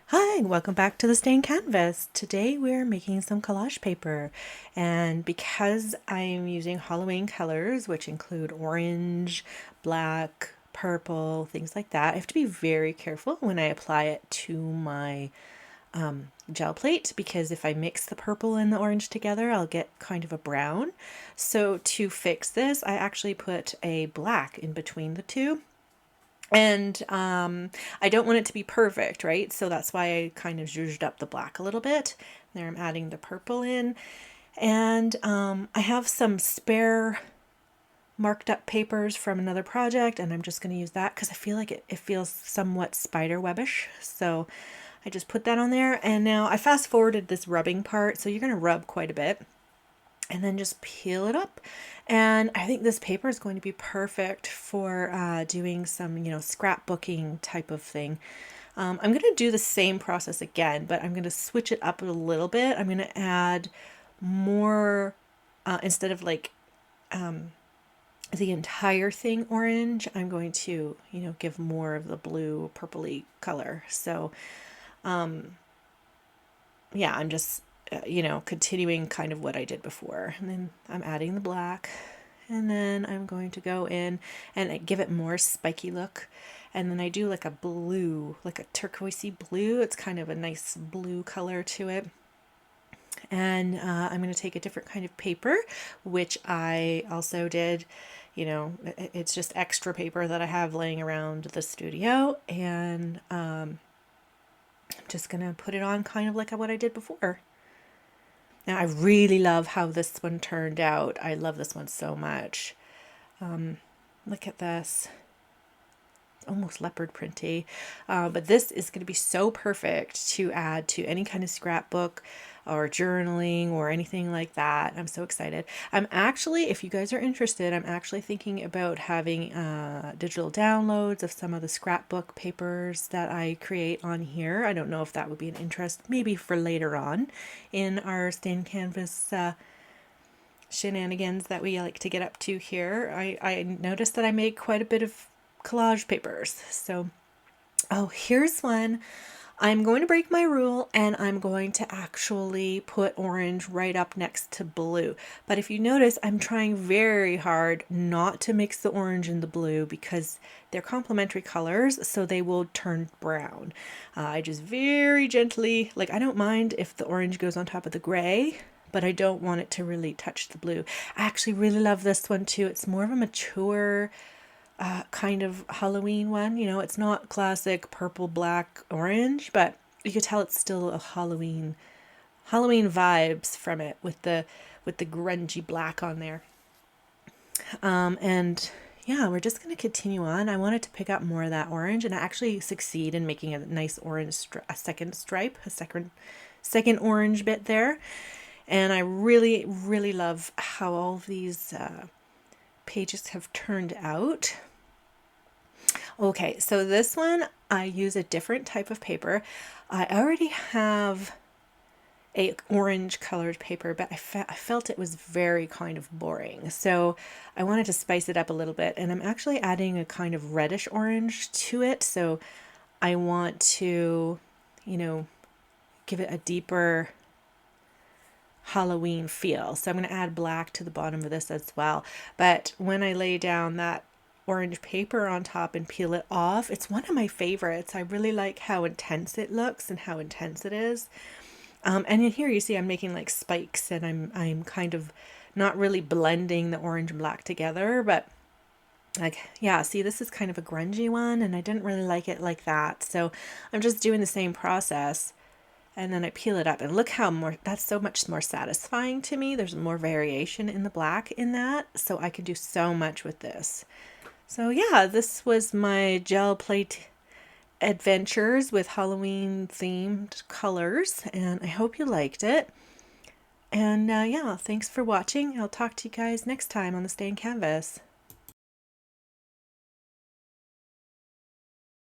Hi, and welcome back to the Stained Canvas. Today we're making some collage paper, and because I'm using Halloween colors, which include orange, black, purple, things like that, I have to be very careful when I apply it to my gel plate, because if I mix the purple and the orange together, I'll get kind of a brown. So to fix this, I actually put a black in between the two. And I don't want it to be perfect, right? So that's why I kind of zhuzhed up the black a little bit. There I'm adding the purple in. And I have some spare marked up papers from another project, and I'm just going to use that because I feel like it feels somewhat spider webbish. So I just put that on there. And now I fast forwarded this rubbing part, so you're going to rub quite a bit and then just peel it up. And I think this paper is going to be perfect for doing some, scrapbooking type of thing. I'm going to do the same process again, but I'm going to switch it up a little bit. I'm going to add more, instead of like the entire thing orange, I'm going to, give more of the blue purpley color. So yeah, I'm just, continuing kind of what I did before. And then I'm adding the black. And then I'm going to go in and give it more spiky look. And then I do like a blue, like a turquoisey blue. It's kind of a nice blue color to it. And I'm going to take a different kind of paper, which I also did. It's just extra paper that I have laying around the studio. And I'm just going to put it on kind of like what I did before. Now, I really love how this one turned out. I love this one so much. Look at this. It's almost leopard printy. But this is going to be so perfect to add to any kind of scrapbook or journaling or anything like that. I'm so excited. I'm actually, if you guys are interested, I'm actually thinking about having digital downloads of some of the scrapbook papers that I create on here. I don't know if that would be an interest, maybe for later on in our stained canvas shenanigans that we like to get up to here. I noticed that I make quite a bit of collage papers. So, oh, here's one. I'm going to break my rule and I'm going to actually put orange right up next to blue. But if you notice, I'm trying very hard not to mix the orange and the blue because they're complementary colors, so they will turn brown. I just very gently, like, I don't mind if the orange goes on top of the gray, but I don't want it to really touch the blue. I actually really love this one too. It's more of a mature kind of Halloween one. It's not classic purple, black, orange, but you could tell it's still a Halloween vibes from it with the grungy black on there. And yeah, we're just going to continue on. I wanted to pick up more of that orange, and I actually succeed in making a nice orange, a second stripe, a second orange bit there. And I really, really love how all of these pages have turned out. Okay, so this one, I use a different type of paper. I already have a orange colored paper, but I felt it was very kind of boring. So I wanted to spice it up a little bit, and I'm actually adding a kind of reddish orange to it. So I want to, give it a deeper Halloween feel. So I'm going to add black to the bottom of this as well. But when I lay down that orange paper on top and peel it off, it's one of my favorites. I really like how intense it looks and how intense it is. And in here you see I'm making like spikes, and I'm kind of not really blending the orange and black together, but like, yeah, see, this is kind of a grungy one, and I didn't really like it like that. So I'm just doing the same process. And then I peel it up, and look how that's so much more satisfying to me. There's more variation in the black in that, so I can do so much with this. So yeah, this was my gel plate adventures with Halloween themed colors, and I hope you liked it. And yeah, thanks for watching. I'll talk to you guys next time on the Stained Canvas.